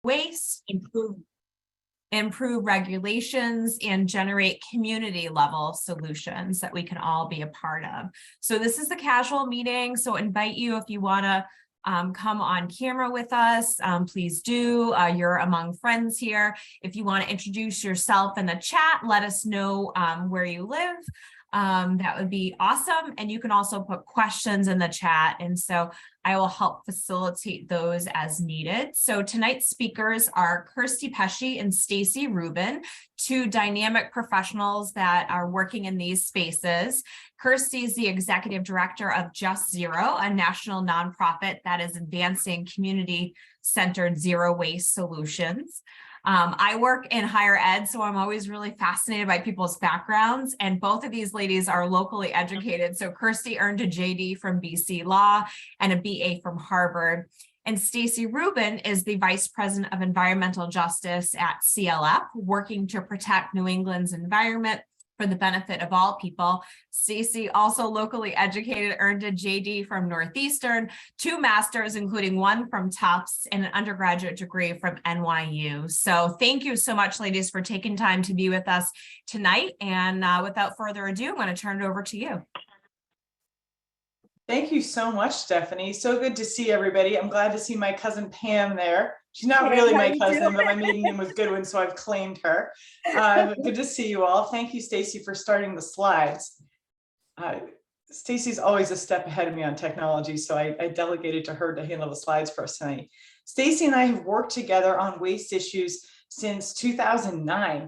waste, improve regulations, and generate community level solutions that we can all be a part of. So this is the casual meeting. So invite you if you want to come on camera with us, please do. You're among friends here. If you want to introduce yourself in the chat, let us know where you live. That would be awesome. And you can also put questions in the chat. And so I will help facilitate those as needed. So tonight's speakers are Kirstie, Pecci, and Staci Rubin, two dynamic professionals that are working in these spaces. Kirstie is the executive director of Just Zero, a national nonprofit that is advancing community-centered zero waste solutions. I work in higher ed, so I'm always really fascinated by people's backgrounds, and both of these ladies are locally educated. So Kirstie earned a JD from BC Law and a BA from Harvard. And Staci Rubin is the Vice President of Environmental Justice at CLF, working to protect New England's environment for the benefit of all people. Staci, also locally educated, earned a JD from Northeastern, 2 masters, including 1 from Tufts and an undergraduate degree from NYU. So thank you so much, ladies, for taking time to be with us tonight. And without further ado, I'm going to turn it over to you. Thank you so much, Stephanie. So good to see everybody. I'm glad to see my cousin Pam there. She's not really my cousin, but my maiden name was Goodwin, so I've claimed her. Good to see you all. Thank you, Staci, for starting the slides. Staci's always a step ahead of me on technology, so I delegated to her to handle the slides for us tonight. Staci and I have worked together on waste issues since 2009,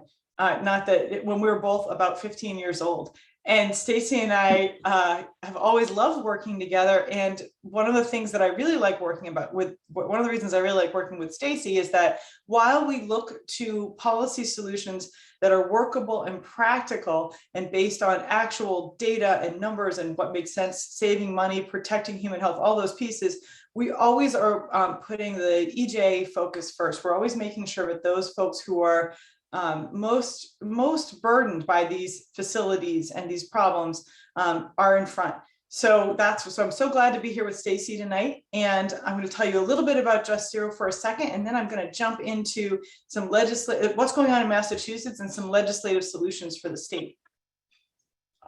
when we were both about 15 years old. And Staci and I have always loved working together. And one of the things that I really like one of the reasons I really like working with Staci is that while we look to policy solutions that are workable and practical and based on actual data and numbers and what makes sense, saving money, protecting human health, all those pieces, we always are putting the EJ focus first. We're always making sure that those folks who are most burdened by these facilities and these problems are in front. So I'm so glad to be here with Staci tonight, and I'm going to tell you a little bit about Just Zero for a second, and then I'm going to jump into some what's going on in Massachusetts and some legislative solutions for the state.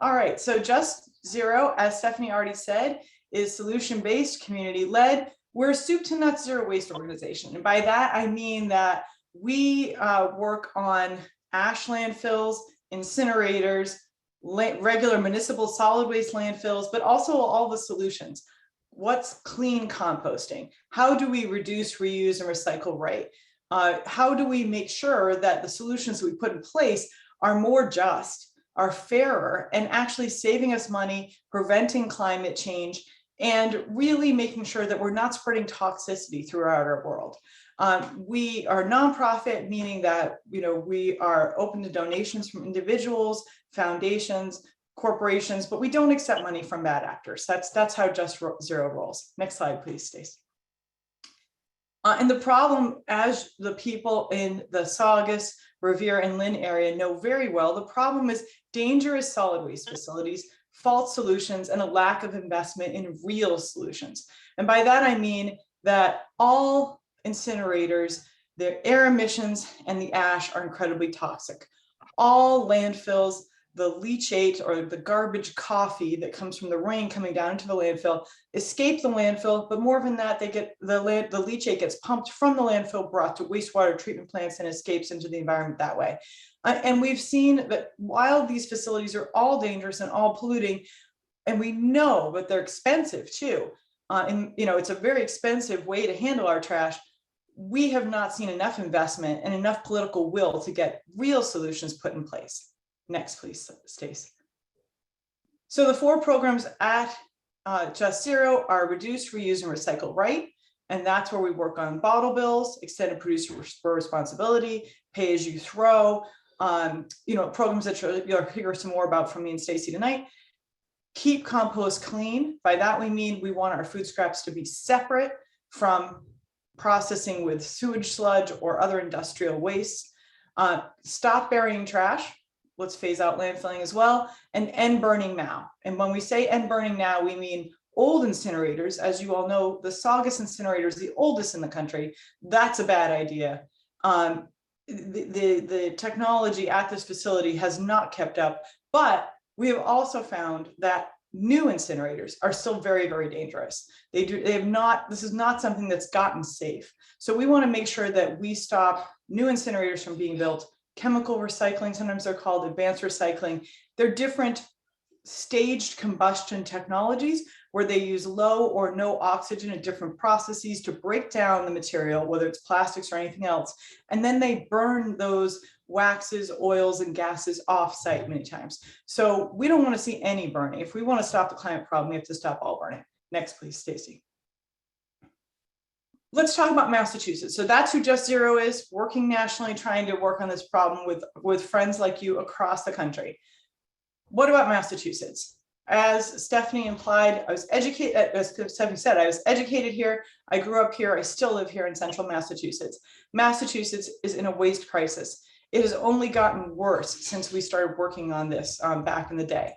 All right, so Just Zero, as Stephanie already said, is solution-based, community-led. We're a soup to nuts zero waste organization, and by that I mean that we work on ash landfills, incinerators, regular municipal solid waste landfills, but also all the solutions. What's clean composting? How do we reduce, reuse, and recycle right? How do we make sure that the solutions we put in place are more just, are fairer, and actually saving us money, preventing climate change, and really making sure that we're not spreading toxicity throughout our world. We are a nonprofit, meaning that we are open to donations from individuals, foundations, corporations, but we don't accept money from bad actors. That's how Just Zero rolls. Next slide, please, Stace. And the problem, as the people in the Saugus, Revere, and Lynn area know very well, the problem is dangerous solid waste facilities, false solutions, and a lack of investment in real solutions. And by that, I mean that all incinerators, their air emissions and the ash are incredibly toxic. All landfills, the leachate or the garbage coffee that comes from the rain coming down into the landfill escape the landfill, but more than that, the leachate gets pumped from the landfill, brought to wastewater treatment plants, and escapes into the environment that way. And we've seen that while these facilities are all dangerous and all polluting, and we know that they're expensive too, and it's a very expensive way to handle our trash, we have not seen enough investment and enough political will to get real solutions put in place. Next, please, Stace. So the 4 programs at Just Zero are Reduce, Reuse, and Recycle Right. And that's where we work on bottle bills, extended producer responsibility, pay as you throw, programs that you'll hear some more about from me and Staci tonight. Keep compost clean. By that we mean we want our food scraps to be separate from processing with sewage sludge or other industrial waste. Stop burying trash. Let's phase out landfilling as well, and end burning now. And when we say end burning now, we mean Old incinerators, as you all know, the Saugus incinerator is the oldest in the country. That's a bad idea. The technology at this facility has not kept up, but we have also found that new incinerators are still very, very dangerous. They have not, this is not something that's gotten safe. So we want to make sure that we stop new incinerators from being built. Chemical recycling, sometimes they're called advanced recycling. They're different staged combustion technologies where they use low or no oxygen in different processes to break down the material, whether it's plastics or anything else. And then they burn those waxes, oils, and gases off-site many times. So we don't want to see any burning. If we want to stop the climate problem, we have to stop all burning. Next, please, Staci. Let's talk about Massachusetts. So that's who Just Zero is, working nationally, trying to work on this problem with friends like you across the country. What about Massachusetts? As Stephanie implied, I was educated, as Stephanie said, I was educated here. I grew up here. I still live here in central Massachusetts. Massachusetts is in a waste crisis. It has only gotten worse since we started working on this back in the day.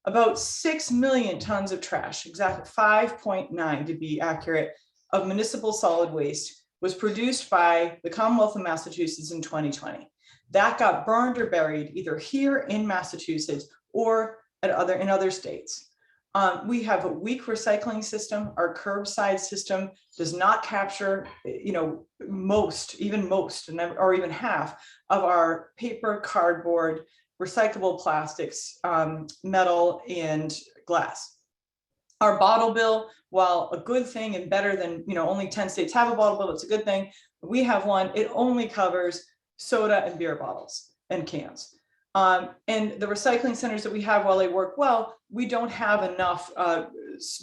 About 6 million tons of trash, exactly 5.9 to be accurate, of municipal solid waste was produced by the Commonwealth of Massachusetts in 2020. That got burned or buried either here in Massachusetts or in other states. We have a weak recycling system. Our curbside system does not capture, most, or even half of our paper, cardboard, recyclable plastics, metal, and glass. Our bottle bill, while a good thing and better than, only 10 states have a bottle bill, it's a good thing. We have one, it only covers soda and beer bottles and cans. And the recycling centers that we have, while they work well, we don't have enough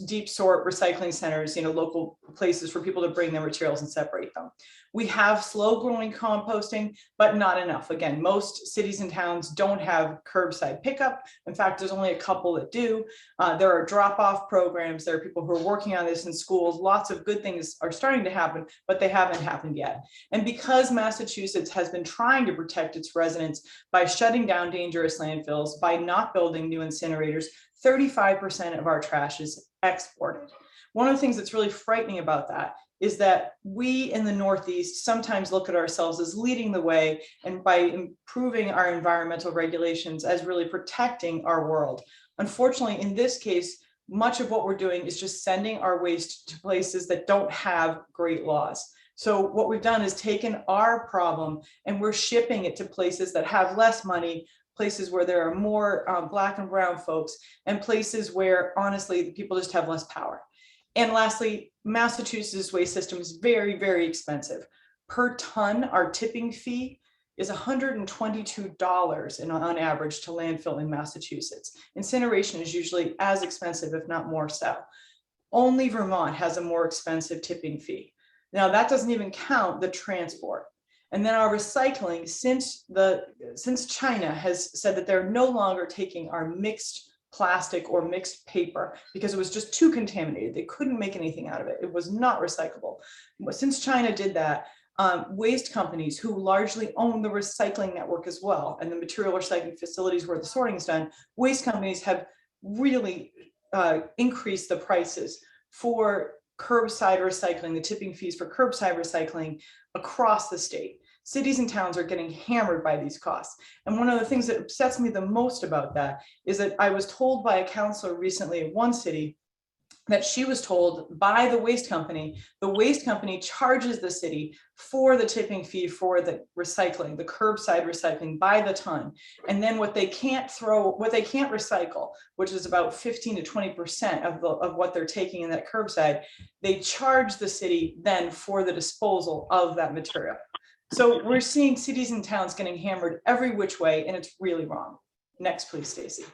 deep sort recycling centers, local places for people to bring their materials and separate them. We have slow growing composting, but not enough. Again, most cities and towns don't have curbside pickup. In fact, there's only a couple that do. There are drop-off programs. There are people who are working on this in schools. Lots of good things are starting to happen, but they haven't happened yet. And because Massachusetts has been trying to protect its residents by shutting down dangerous landfills, by not building new incinerators, 35% of our trash is exported. One of the things that's really frightening about that is that we in the Northeast sometimes look at ourselves as leading the way and by improving our environmental regulations as really protecting our world. Unfortunately, in this case, much of what we're doing is just sending our waste to places that don't have great laws. So what we've done is taken our problem and we're shipping it to places that have less money, places where there are more Black and brown folks, and places where honestly the people just have less power. And lastly, Massachusetts' waste system is very, very expensive. Per ton, our tipping fee is $122 on average to landfill in Massachusetts. Incineration is usually as expensive, if not more so. Only Vermont has a more expensive tipping fee. Now that doesn't even count the transport. And then our recycling, since China has said that they're no longer taking our mixed plastic or mixed paper because it was just too contaminated. They couldn't make anything out of it. It was not recyclable. But since China did that, waste companies who largely own the recycling network as well, and the material recycling facilities where the sorting is done, waste companies have really increased the prices for curbside recycling, the tipping fees for curbside recycling across the state. Cities and towns are getting hammered by these costs. And one of the things that upsets me the most about that is that I was told by a counselor recently in one city that she was told by the waste company charges the city for the tipping fee for the recycling, the curbside recycling by the ton. And then what they can't recycle, which is about 15 to 20% of what they're taking in that curbside, they charge the city then for the disposal of that material. So we're seeing cities and towns getting hammered every which way, and it's really wrong. Next, please, Staci.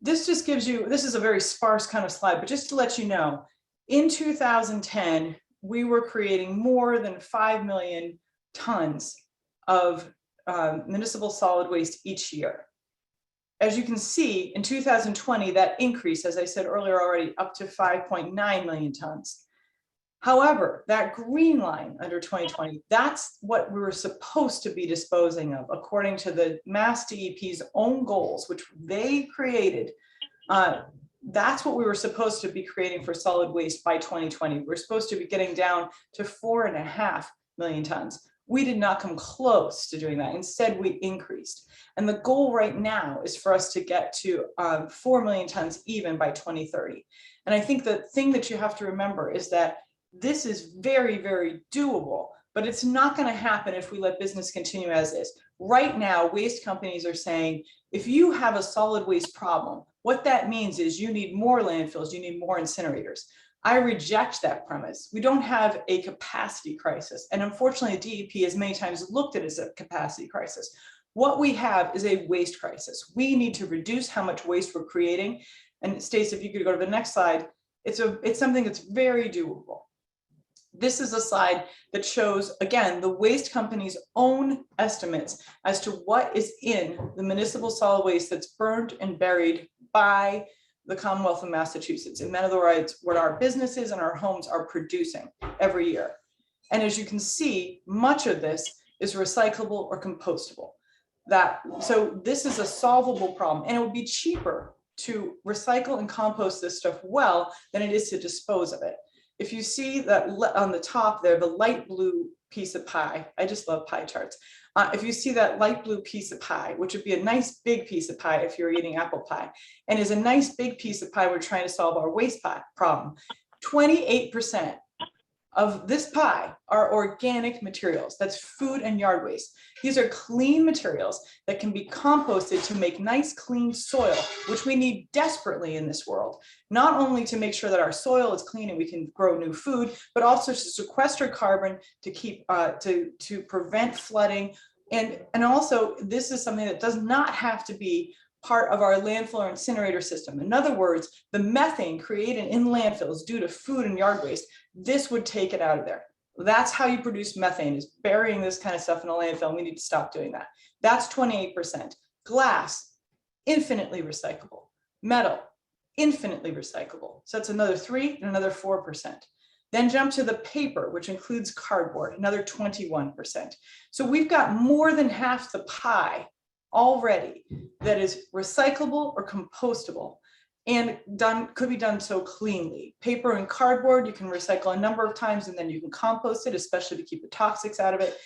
This just gives you, this is a very sparse kind of slide, but just to let you know, in 2010, we were creating more than 5 million tons of municipal solid waste each year. As you can see, in 2020, that increased, as I said earlier already, up to 5.9 million tons. However, that green line under 2020, that's what we were supposed to be disposing of according to the Mass DEP's own goals, which they created That's what we were supposed to be creating for solid waste by 2020. We're supposed to be getting down to 4.5 million tons. We did not come close to doing that. Instead, we increased. And the goal right now is for us to get to 4 million tons even by 2030. And I think the thing that you have to remember is that this is very, very doable, but it's not going to happen if we let business continue as is. Right now, waste companies are saying, if you have a solid waste problem, what that means is you need more landfills, you need more incinerators. I reject that premise. We don't have a capacity crisis. And unfortunately, DEP has many times looked at it as a capacity crisis. What we have is a waste crisis. We need to reduce how much waste we're creating. And Staci, if you could go to the next slide, it's something that's very doable. This is a slide that shows, again, the waste company's own estimates as to what is in the municipal solid waste that's burned and buried by the Commonwealth of Massachusetts. In other words, what our businesses and our homes are producing every year. And as you can see, much of this is recyclable or compostable. So this is a solvable problem, and it would be cheaper to recycle and compost this stuff well than it is to dispose of it. If you see that on the top there, the light blue piece of pie, I just love pie charts. If you see that light blue piece of pie, which would be a nice big piece of pie if you're eating apple pie, and is a nice big piece of pie, we're trying to solve our waste pie problem. 28% of this pie are organic materials. That's food and yard waste. These are clean materials that can be composted to make nice, clean soil, which we need desperately in this world, not only to make sure that our soil is clean and we can grow new food, but also to sequester carbon, to keep, to prevent flooding. And also, this is something that does not have to be part of our landfill or incinerator system. In other words, the methane created in landfills due to food and yard waste, this would take it out of there. That's how you produce methane, is burying this kind of stuff in a landfill. And we need to stop doing that. That's 28%. Glass, infinitely recyclable. Metal, infinitely recyclable. So that's another 3 and another 4%. Then jump to the paper, which includes cardboard, another 21%. So we've got more than half the pie already that is recyclable or compostable, and could be done so cleanly. Paper and cardboard, you can recycle a number of times and then you can compost it, especially to keep the toxics out of it.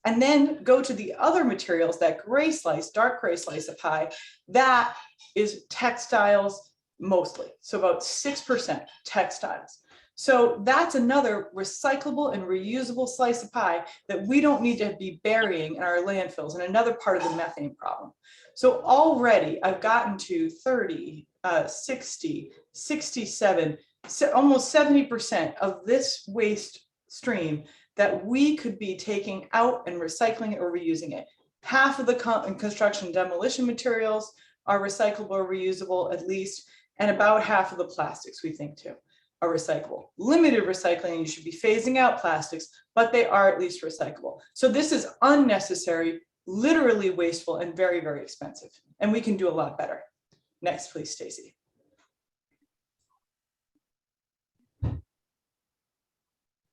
And then go to the other materials, that gray slice, dark gray slice of pie, that is textiles mostly. So about 6% textiles. So that's another recyclable and reusable slice of pie that we don't need to be burying in our landfills, and another part of the methane problem. So already I've gotten to 30, 60, 67, almost 70% of this waste stream that we could be taking out and recycling it or reusing it. Half of the construction demolition materials are recyclable or reusable at least, and about half of the plastics we think too are recyclable. Limited recycling, you should be phasing out plastics, but they are at least recyclable. So this is unnecessary, literally wasteful, and very, very expensive. And we can do a lot better. Next, please, Staci.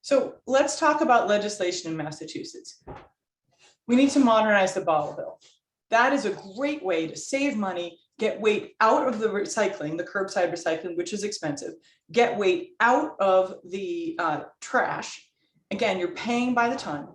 So let's talk about legislation in Massachusetts. We need to modernize the bottle bill. That is a great way to save money, get weight out of the recycling, the curbside recycling, which is expensive, get weight out of the trash. Again, you're paying by the ton,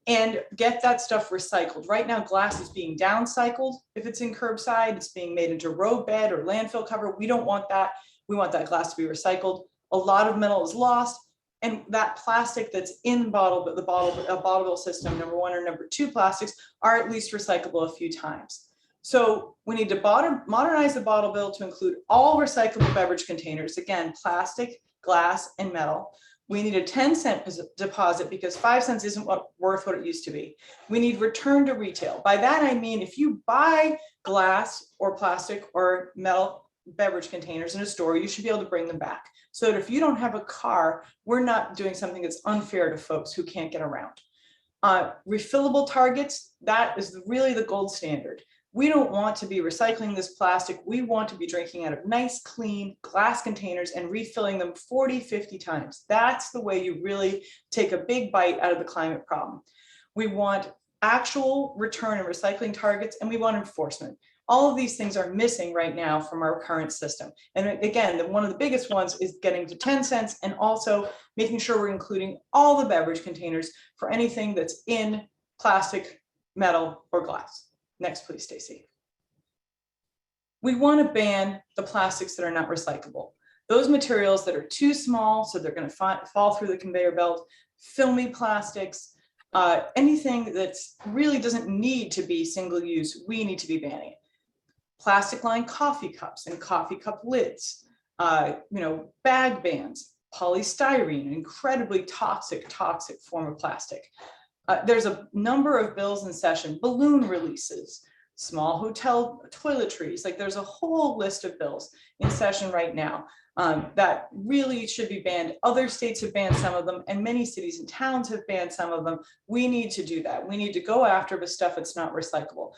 and get that stuff recycled. Right now, glass is being downcycled. If it's in curbside, it's being made into road bed or landfill cover. We don't want that. We want that glass to be recycled. A lot of metal is lost. And that plastic that's in the bottle bill system, number 1 or number 2 plastics, are at least recyclable a few times. So we need to modernize the bottle bill to include all recyclable beverage containers, again, plastic, glass, and metal. We need a 10-cent deposit because 5 cents isn't worth what it used to be. We need return to retail. By that, I mean, if you buy glass or plastic or metal beverage containers in a store, you should be able to bring them back. So that if you don't have a car, we're not doing something that's unfair to folks who can't get around. Refillable targets, that is really the gold standard. We don't want to be recycling this plastic. We want to be drinking out of nice, clean glass containers and refilling them 40, 50 times. That's the way you really take a big bite out of the climate problem. We want actual return and recycling targets, and we want enforcement. All of these things are missing right now from our current system. And again, one of the biggest ones is getting to 10 cents and also making sure we're including all the beverage containers for anything that's in plastic, metal, or glass. Next, please, Staci. We want to ban the plastics that are not recyclable. Those materials that are too small, so they're going to fall through the conveyor belt, filmy plastics, anything that really doesn't need to be single use, we need to be banning. Plastic lined coffee cups and coffee cup lids, bag bans, polystyrene, an incredibly toxic form of plastic. There's a number of bills in session, balloon releases, small hotel toiletries, like there's a whole list of bills in session right now that really should be banned. Other states have banned some of them, and many cities and towns have banned some of them. We need to do that. We need to go after the stuff that's not recyclable.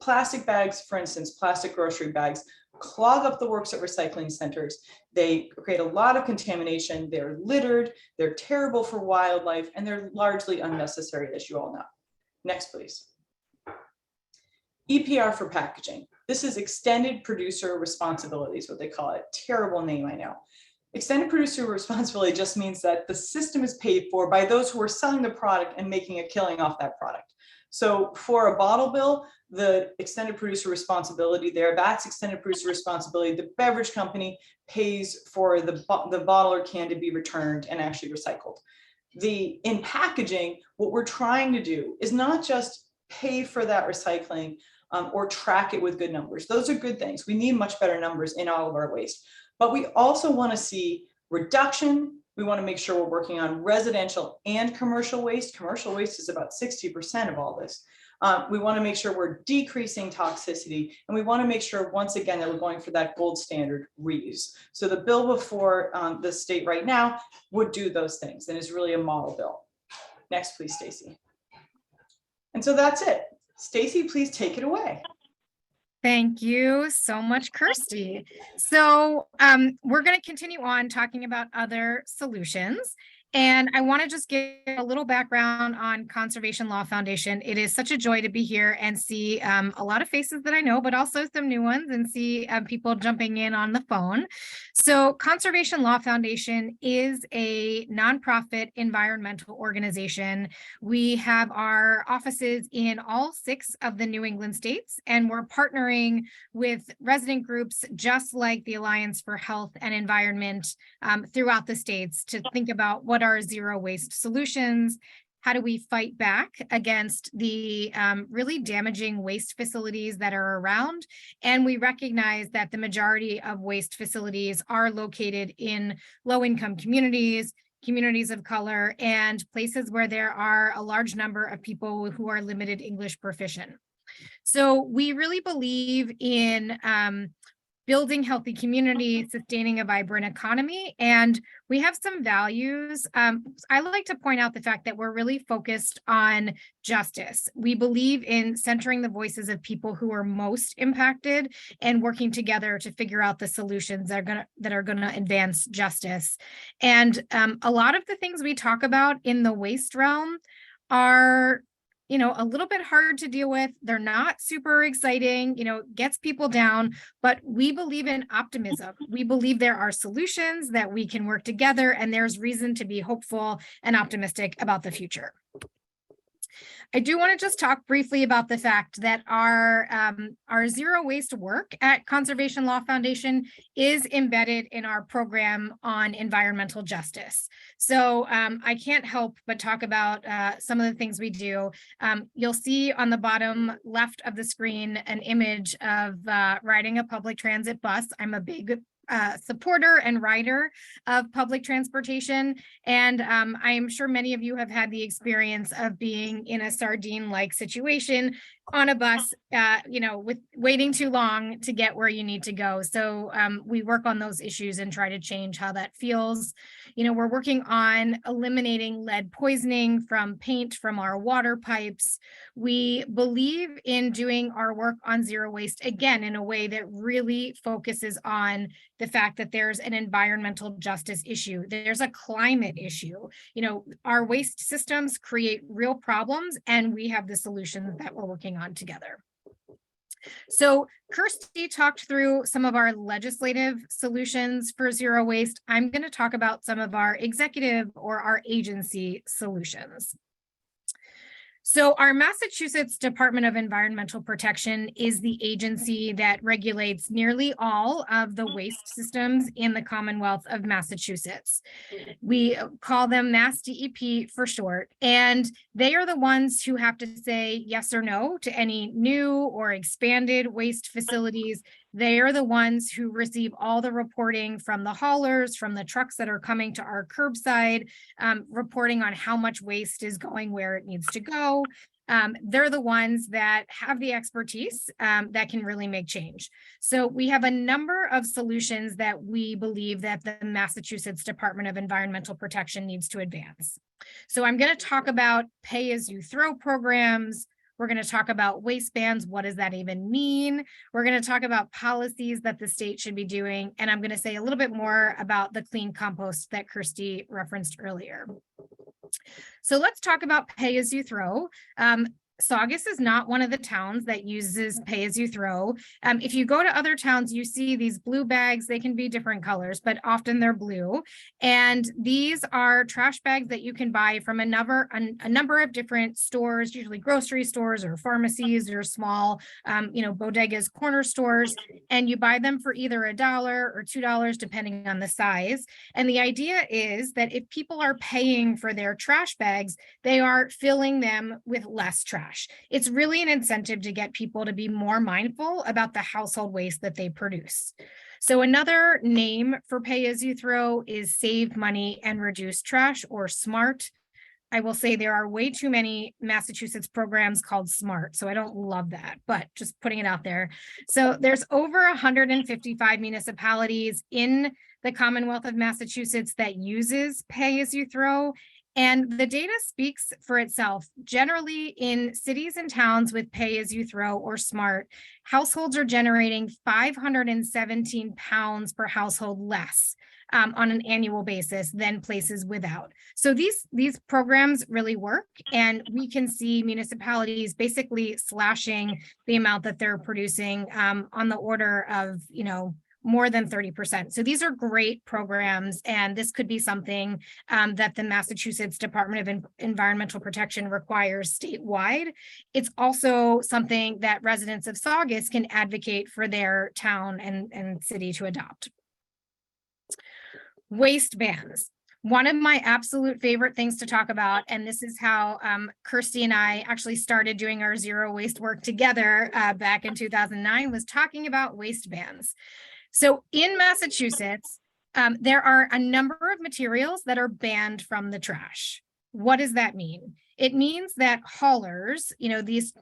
Plastic bags, for instance, plastic grocery bags, clog up the works at recycling centers. They create a lot of contamination. They're littered, they're terrible for wildlife, and they're largely unnecessary, as you all know. Next, please. EPR for packaging. This is extended producer responsibility is what they call it. Terrible name, I know. Extended producer responsibility just means that the system is paid for by those who are selling the product and making a killing off that product. So for a bottle bill, the extended producer responsibility there, that's extended producer responsibility. The beverage company pays for the bottle or can to be returned and actually recycled. In packaging, what we're trying to do is not just pay for that recycling or track it with good numbers. Those are good things. We need much better numbers in all of our waste, but we also want to see reduction. We want to make sure we're working on residential and commercial waste. Commercial waste is about 60% of all this. We want to make sure we're decreasing toxicity, and we want to make sure, once again, that we're going for that gold standard reuse. So the bill before the state right now would do those things, and is really a model bill. Next, please, Staci. And so that's it. Staci, please take it away. Thank you so much, Kirstie. So we're going to continue on talking about other solutions. And I want to just give a little background on Conservation Law Foundation. It is such a joy to be here and see a lot of faces that I know, but also some new ones, and see people jumping in on the phone. So Conservation Law Foundation is a nonprofit environmental organization. We have our offices in all 6 of the New England states, and we're partnering with resident groups just like the Alliance for Health and Environment throughout the states to think about what are zero waste solutions. How do we fight back against the really damaging waste facilities that are around? And we recognize that the majority of waste facilities are located in low-income communities, communities of color, and places where there are a large number of people who are limited English proficient. So we really believe in building healthy communities, sustaining a vibrant economy, and we have some values. I like to point out the fact that we're really focused on justice. We believe in centering the voices of people who are most impacted and working together to figure out the solutions that are gonna advance justice. And a lot of the things we talk about in the waste realm are a little bit hard to deal with. They're not super exciting, gets people down, but we believe in optimism. We believe there are solutions that we can work together, and there's reason to be hopeful and optimistic about the future. I do want to just talk briefly about the fact that our zero waste work at Conservation Law Foundation is embedded in our program on environmental justice. So I can't help but talk about some of the things we do. You'll see on the bottom left of the screen an image of riding a public transit bus. I'm a big supporter and rider of public transportation. And I am sure many of you have had the experience of being in a sardine-like situation on a bus, with waiting too long to get where you need to go. So we work on those issues and try to change how that feels. We're working on eliminating lead poisoning from paint from our water pipes. We believe in doing our work on zero waste, again, in a way that really focuses on the fact that there's an environmental justice issue. There's a climate issue. Our waste systems create real problems, and we have the solutions that we're working on together. So Kirstie talked through some of our legislative solutions for zero waste. I'm going to talk about some of our executive or our agency solutions. So our Massachusetts Department of Environmental Protection is the agency that regulates nearly all of the waste systems in the Commonwealth of Massachusetts. We call them Mass DEP for short, and they are the ones who have to say yes or no to any new or expanded waste facilities. They are the ones who receive all the reporting from the haulers, from the trucks that are coming to our curbside, reporting on how much waste is going where it needs to go. They're the ones that have the expertise that can really make change. So we have a number of solutions that we believe that the Massachusetts Department of Environmental Protection needs to advance. So I'm going to talk about pay-as-you-throw programs. We're going to talk about waste bans. What does that even mean? We're going to talk about policies that the state should be doing. And I'm going to say a little bit more about the clean compost that Kirstie referenced earlier. So let's talk about pay as you throw. Saugus is not one of the towns that uses pay as you throw. If you go to other towns, you see these blue bags. They can be different colors, but often they're blue. And these are trash bags that you can buy from a number of different stores, usually grocery stores or pharmacies or small, bodegas, corner stores. And you buy them for either $1 or $2, depending on the size. And the idea is that if people are paying for their trash bags, they are filling them with less trash. It's really an incentive to get people to be more mindful about the household waste that they produce. So another name for pay as you throw is Save Money and Reduce Trash, or SMART. I will say there are way too many Massachusetts programs called SMART, so I don't love that, but just putting it out there. So there's over 155 municipalities in the Commonwealth of Massachusetts that uses pay as you throw. And the data speaks for itself. Generally, in cities and towns with pay as you throw or SMART, households are generating 517 pounds per household less on an annual basis than places without. So these programs really work, and we can see municipalities basically slashing the amount that they're producing on the order of, more than 30%. So these are great programs, and this could be something that the Massachusetts Department of Environmental Protection requires statewide. It's also something that residents of Saugus can advocate for their town and city to adopt. Waste bans. One of my absolute favorite things to talk about, and this is how Kirstie and I actually started doing our zero waste work together back in 2009, was talking about waste bans. So in Massachusetts, there are a number of materials that are banned from the trash. What does that mean? It means that haulers, these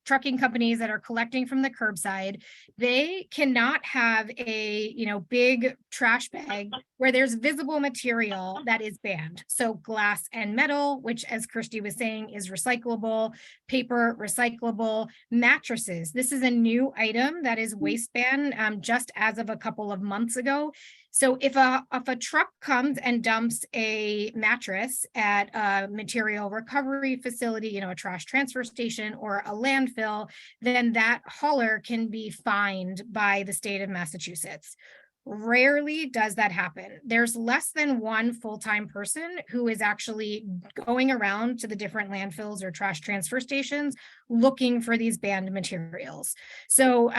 trucking companies that are collecting from the curbside, they cannot have a, big trash bag where there's visible material that is banned. So glass and metal, which, as Kirstie was saying, is recyclable, paper, recyclable, mattresses. This is a new item that is waste ban just as of a couple of months ago. So if a truck comes and dumps a mattress at a material recovery facility, a trash transfer station or a landfill, then that hauler can be fined by the state of Massachusetts. Rarely does that happen. There's less than one full-time person who is actually going around to the different landfills or trash transfer stations looking for these banned materials. So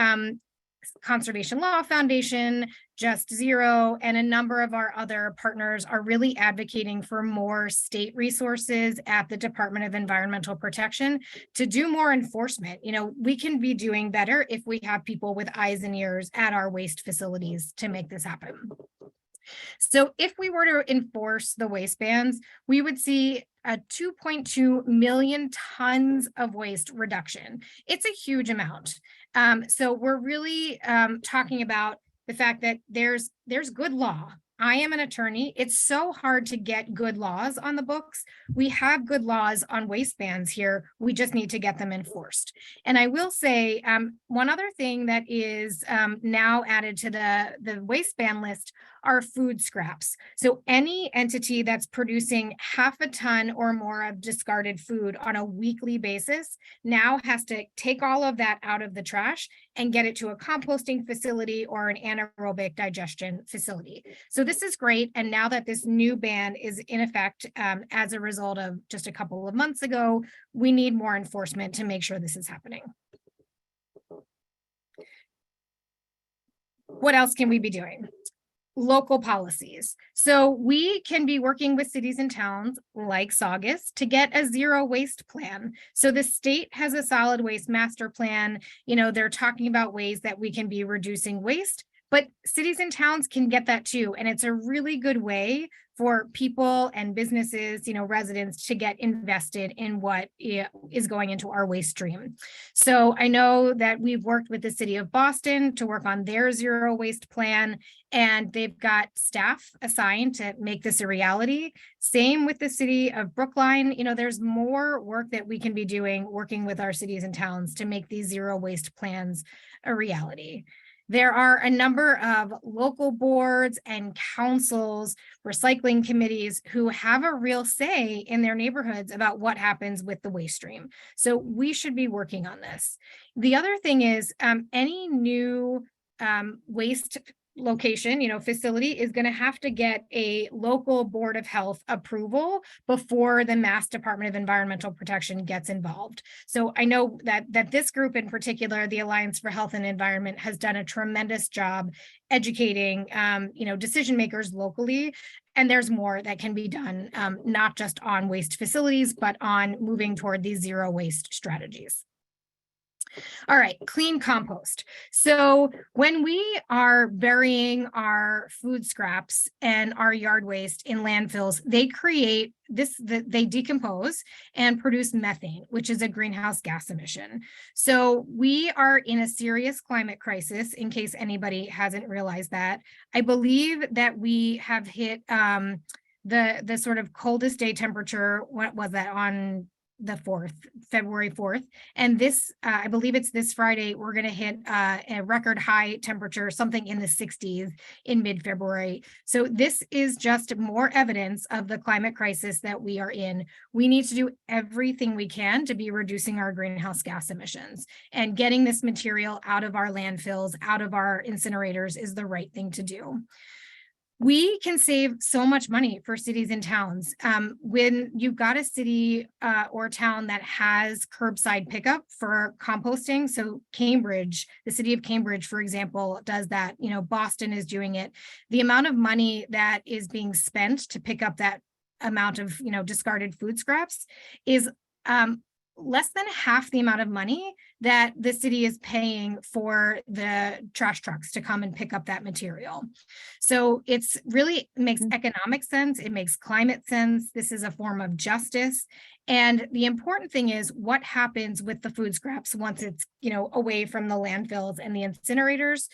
Conservation Law Foundation, Just Zero, and a number of our other partners are really advocating for more state resources at the Department of Environmental Protection to do more enforcement. We can be doing better if we have people with eyes and ears at our waste facilities to make this happen. So if we were to enforce the waste bans, we would see a 2.2 million tons of waste reduction. It's a huge amount. So we're really talking about the fact that there's good law. I am an attorney. It's so hard to get good laws on the books. We have good laws on waste bans here. We just need to get them enforced. And I will say one other thing that is now added to the waste ban list are food scraps. So any entity that's producing half a ton or more of discarded food on a weekly basis now has to take all of that out of the trash and get it to a composting facility or an anaerobic digestion facility. So this is great. And now that this new ban is in effect as a result of just a couple of months ago, we need more enforcement to make sure this is happening. What else can we be doing? Local policies. So we can be working with cities and towns like Saugus to get a zero waste plan. So the state has a solid waste master plan. You know, they're talking about ways that we can be reducing waste, but cities and towns can get that too. And it's a really good way for people and businesses, you know, residents to get invested in what is going into our waste stream. So I know that we've worked with the city of Boston to work on their zero waste plan, and they've got staff assigned to make this a reality. Same with the city of Brookline. You know, there's more work that we can be doing working with our cities and towns to make these zero waste plans a reality. There are a number of local boards and councils, recycling committees who have a real say in their neighborhoods about what happens with the waste stream. So we should be working on this. The other thing is any new waste location, you know, facility is going to have to get a local board of health approval before the Mass Department of Environmental Protection gets involved. So I know that this group in particular, the Alliance for Health and Environment, has done a tremendous job educating, you know, decision makers locally. And there's more that can be done, not just on waste facilities, but on moving toward these zero waste strategies. All right, clean compost. So when we are burying our food scraps and our yard waste in landfills, they create they decompose and produce methane, which is a greenhouse gas emission. So we are in a serious climate crisis, in case anybody hasn't realized that. I believe that we have hit the sort of coldest day temperature. What was that, on the 4th, February 4th. And this, I believe it's this Friday, we're going to hit a record high temperature, something in the 60s in mid-February. So this is just more evidence of the climate crisis that we are in. We need to do everything we can to be reducing our greenhouse gas emissions, and getting this material out of our landfills, out of our incinerators, is the right thing to do. We can save so much money for cities and towns. When you've got a city or town that has curbside pickup for composting, so Cambridge, the city of Cambridge, for example, does that. You know, Boston is doing it. The amount of money that is being spent to pick up that amount of, you know, discarded food scraps is less than half the amount of money that the city is paying for the trash trucks to come and pick up that material. So it's really makes economic sense. It makes climate sense. This is a form of justice. And the important thing is what happens with the food scraps once it's, you know, away from the landfills and the incinerators.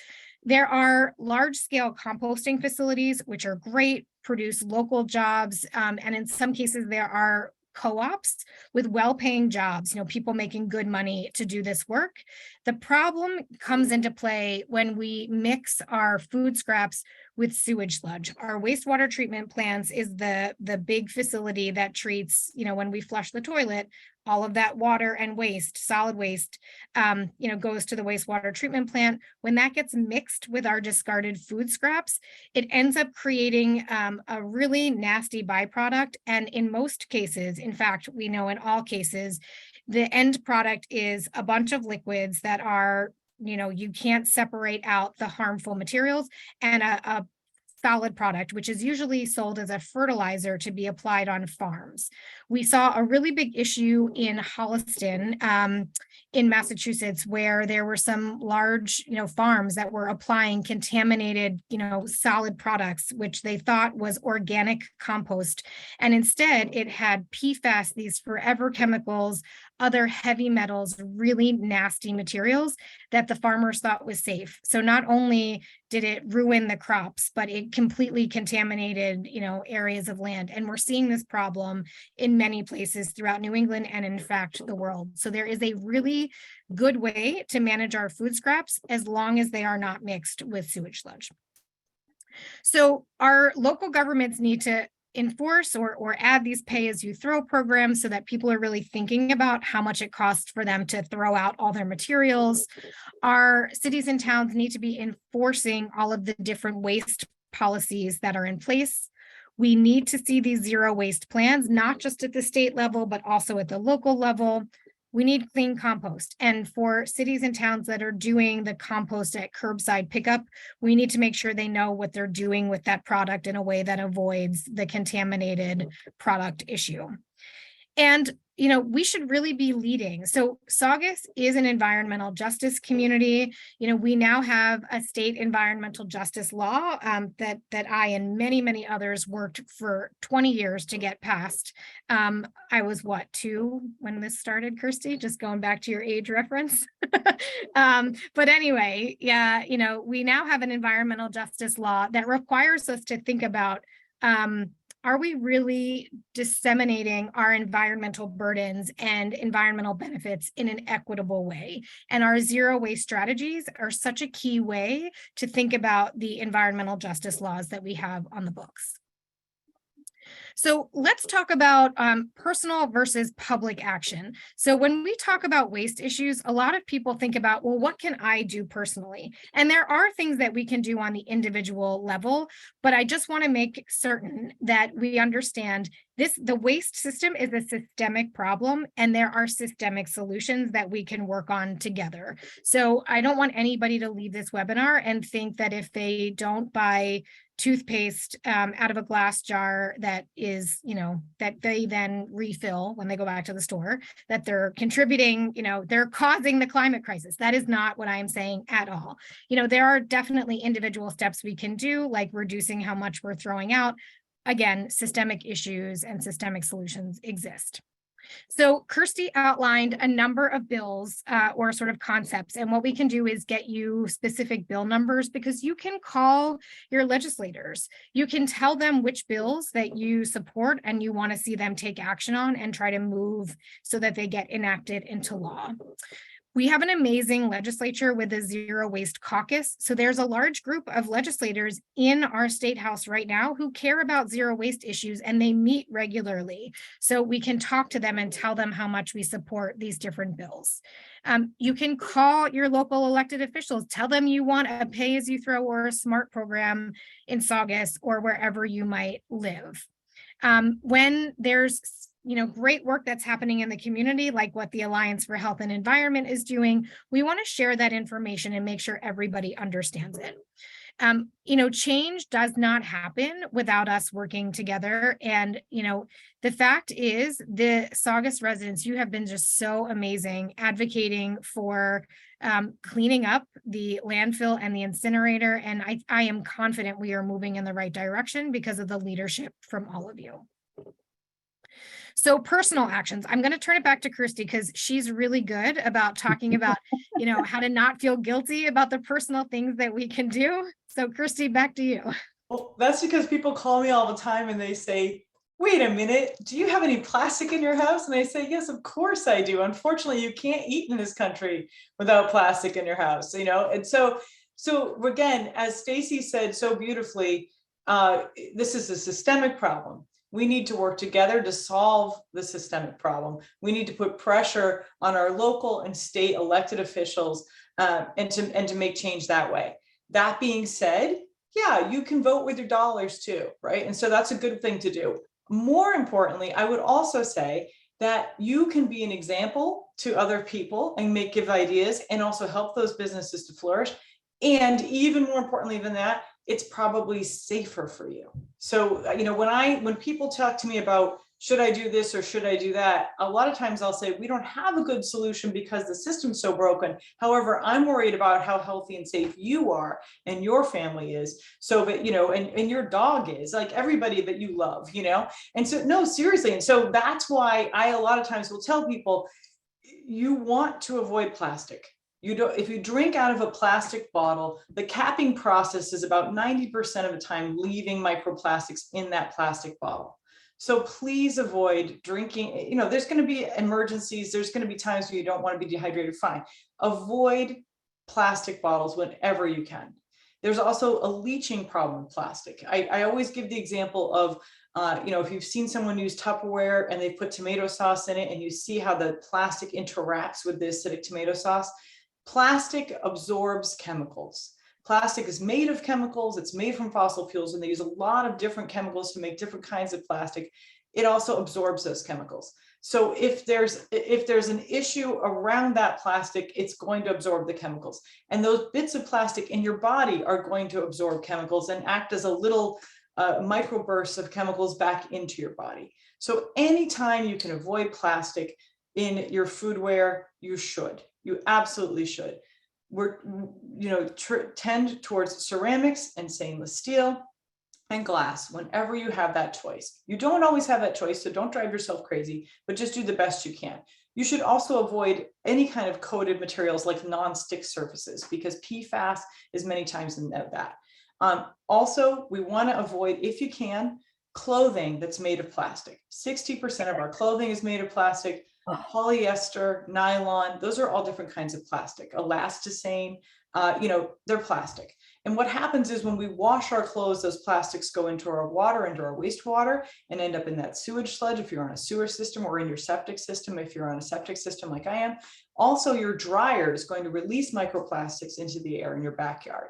There are large-scale composting facilities, which are great, produce local jobs, and in some cases there are co-ops with well-paying jobs, you know, people making good money to do this work. The problem comes into play when we mix our food scraps with sewage sludge. Our wastewater treatment plants is the big facility that treats, you know, when we flush the toilet, all of that water and waste, solid waste, you know, goes to the wastewater treatment plant. When that gets mixed with our discarded food scraps, it ends up creating a really nasty byproduct. And in most cases, in fact, we know in all cases, the end product is a bunch of liquids that are, you know, you can't separate out the harmful materials, and a solid product, which is usually sold as a fertilizer to be applied on farms. We saw a really big issue in Holliston, in Massachusetts, where there were some large, you know, farms that were applying contaminated, you know, solid products, which they thought was organic compost. And instead it had PFAS, these forever chemicals, other heavy metals, really nasty materials that the farmers thought was safe. So not only did it ruin the crops, but it completely contaminated, you know, areas of land. And we're seeing this problem in many places throughout New England and in fact the world. So there is a really good way to manage our food scraps as long as they are not mixed with sewage sludge. So our local governments need to enforce or add these pay-as-you-throw programs so that people are really thinking about how much it costs for them to throw out all their materials. Our cities and towns need to be enforcing all of the different waste policies that are in place. We need to see these zero waste plans, not just at the state level, but also at the local level. We need clean compost. And for cities and towns that are doing the compost at curbside pickup, we need to make sure they know what they're doing with that product in a way that avoids the contaminated product issue. And, we should really be leading. So Saugus is an environmental justice community. We now have a state environmental justice law that I and many, many others worked for 20 years to get passed. I was 2 when this started, Kirstie, just going back to your age reference. But anyway, yeah, we now have an environmental justice law that requires us to think about, are we really disseminating our environmental burdens and environmental benefits in an equitable way? And our zero waste strategies are such a key way to think about the environmental justice laws that we have on the books. So let's talk about personal versus public action. So when we talk about waste issues, a lot of people think about, well, what can I do personally? And there are things that we can do on the individual level, but I just want to make certain that we understand the waste system is a systemic problem, and there are systemic solutions that we can work on together. So I don't want anybody to leave this webinar and think that if they don't buy toothpaste out of a glass jar that is, that they then refill when they go back to the store, that they're contributing, they're causing the climate crisis. That is not what I'm saying at all. There are definitely individual steps we can do, like reducing how much we're throwing out. Again, systemic issues and systemic solutions exist. So Kirstie outlined a number of bills or sort of concepts, and what we can do is get you specific bill numbers, because you can call your legislators. You can tell them which bills that you support and you want to see them take action on and try to move so that they get enacted into law. We have an amazing legislature with a zero waste caucus. So there's a large group of legislators in our state house right now who care about zero waste issues, and they meet regularly. So we can talk to them and tell them how much we support these different bills. You can call your local elected officials, tell them you want a pay-as-you-throw or a SMART program in Saugus or wherever you might live. When there's great work that's happening in the community, like what the Alliance for Health and Environment is doing, we want to share that information and make sure everybody understands it. Change does not happen without us working together. And, the fact is, the Saugus residents, you have been just so amazing advocating for cleaning up the landfill and the incinerator. And I am confident we are moving in the right direction because of the leadership from all of you. So personal actions, I'm going to turn it back to Kirstie because she's really good about talking about, how to not feel guilty about the personal things that we can do. So Kirstie, back to you. Well, that's because people call me all the time and they say, wait a minute, do you have any plastic in your house? And I say, yes, of course I do. Unfortunately, you can't eat in this country without plastic in your house, and so again, as Staci said so beautifully, this is a systemic problem. We need to work together to solve the systemic problem. We need to put pressure on our local and state elected officials and to make change that way. That being said, yeah, you can vote with your dollars too, right? And so that's a good thing to do. More importantly, I would also say that you can be an example to other people and give ideas and also help those businesses to flourish. And even more importantly than that, it's probably safer for you. So, when people talk to me about, should I do this or should I do that? A lot of times I'll say, we don't have a good solution because the system's so broken. However, I'm worried about how healthy and safe you are and your family is. So that, and your dog is, like everybody that you love, and so, no, seriously. And so that's why I, a lot of times will tell people, you want to avoid plastic. If you drink out of a plastic bottle, the capping process is about 90% of the time leaving microplastics in that plastic bottle. So please avoid drinking. There's going to be emergencies. There's going to be times where you don't want to be dehydrated. Fine. Avoid plastic bottles whenever you can. There's also a leaching problem with plastic. I always give the example of, if you've seen someone use Tupperware and they put tomato sauce in it and you see how the plastic interacts with the acidic tomato sauce, plastic absorbs chemicals. Plastic is made of chemicals, it's made from fossil fuels, and they use a lot of different chemicals to make different kinds of plastic. It also absorbs those chemicals. So if there's an issue around that plastic, it's going to absorb the chemicals. And those bits of plastic in your body are going to absorb chemicals and act as a little microbursts of chemicals back into your body. So anytime you can avoid plastic in your foodware, you should. You absolutely should. Tend towards ceramics and stainless steel and glass whenever you have that choice. You don't always have that choice, so don't drive yourself crazy, but just do the best you can. You should also avoid any kind of coated materials like non-stick surfaces, because PFAS is many times in that. Also, we want to avoid, if you can, clothing that's made of plastic. 60% of our clothing is made of plastic. Polyester, nylon, those are all different kinds of plastic. Elasticene, they're plastic. And what happens is when we wash our clothes, those plastics go into our water, into our wastewater, and end up in that sewage sludge if you're on a sewer system, or in your septic system if you're on a septic system like I am. Also, your dryer is going to release microplastics into the air in your backyard,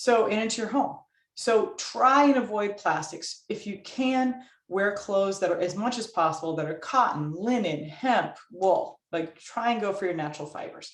and into your home. So try and avoid plastics. If you can, wear clothes that are, as much as possible, that are cotton, linen, hemp, wool. Like, try and go for your natural fibers.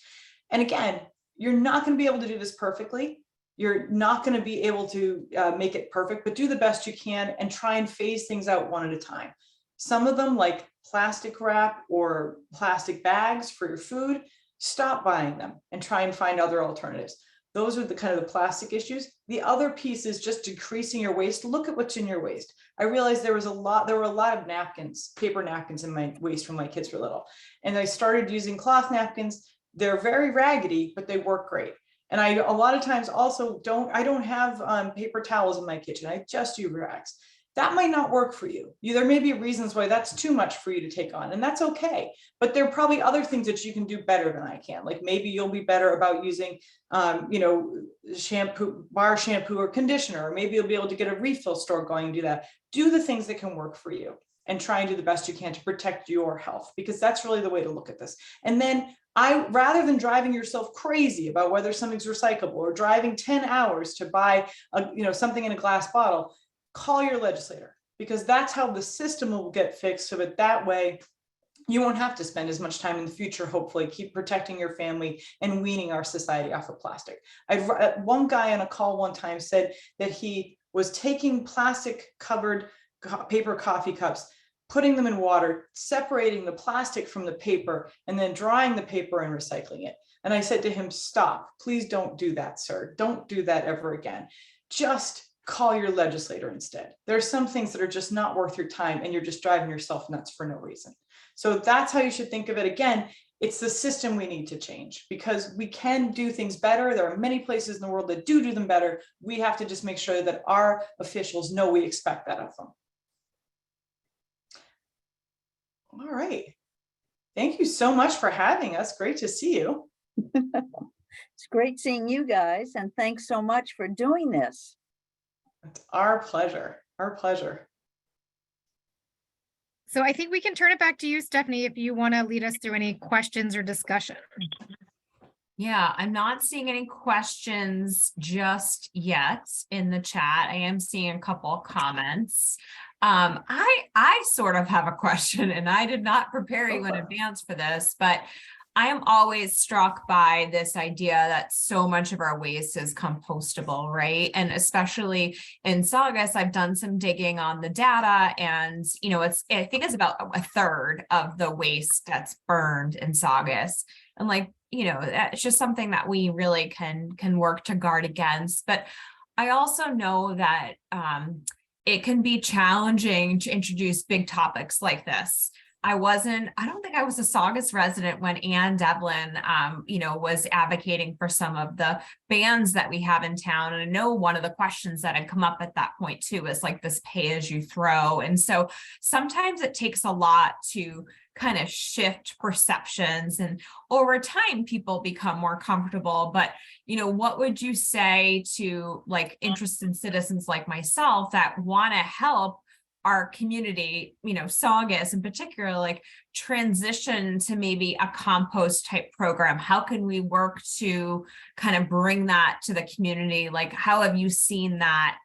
And again, you're not going to be able to do this perfectly. You're not going to be able to make it perfect, but do the best you can and try and phase things out one at a time. Some of them, like plastic wrap or plastic bags for your food, stop buying them and try and find other alternatives. Those are the kind of the plastic issues. The other piece is just decreasing your waste. Look at what's in your waste. I realized there were a lot of napkins, paper napkins in my waste when my kids were little. And I started using cloth napkins. They're very raggedy, but they work great. And I, a lot of times also I don't have paper towels in my kitchen. I just use rags. That might not work for you. There may be reasons why that's too much for you to take on, and that's okay. But there are probably other things that you can do better than I can. Like, maybe you'll be better about using, shampoo, bar shampoo or conditioner, or maybe you'll be able to get a refill store going and do that. Do the things that can work for you and try and do the best you can to protect your health, because that's really the way to look at this. And then rather than driving yourself crazy about whether something's recyclable, or driving 10 hours to buy something in a glass bottle, call your legislator, because that's how the system will get fixed, so that way you won't have to spend as much time in the future, hopefully, keep protecting your family and weaning our society off of plastic. One guy on a call one time said that he was taking plastic covered paper coffee cups, putting them in water, separating the plastic from the paper, and then drying the paper and recycling it. And I said to him, stop, please don't do that, sir. Don't do that ever again. Just call your legislator instead. There are some things that are just not worth your time, and you're just driving yourself nuts for no reason. So that's how you should think of it. Again, it's the system we need to change, because we can do things better. There are many places in the world that do them better. We have to just make sure that our officials know we expect that of them. All right. Thank you so much for having us. Great to see you. It's great seeing you guys, and thanks so much for doing this. It's our pleasure. Our pleasure. So I think we can turn it back to you, Stephanie, if you want to lead us through any questions or discussion. Yeah, I'm not seeing any questions just yet in the chat. I am seeing a couple comments. I sort of have a question, and I did not prepare you in advance for this, but I am always struck by this idea that so much of our waste is compostable, right? And especially in Saugus, I've done some digging on the data, and I think it's about a third of the waste that's burned in Saugus. And it's just something that we really can work to guard against. But I also know that it can be challenging to introduce big topics like this. I don't think I was a Saugus resident when Ann Devlin, was advocating for some of the bans that we have in town. And I know one of the questions that had come up at that point too is like this pay as you throw. And so sometimes it takes a lot to kind of shift perceptions, and over time people become more comfortable. But what would you say to like interested citizens like myself that want to help our community, Saugus in particular, like transition to maybe a compost type program? How can we work to kind of bring that to the community? Like, how have you seen that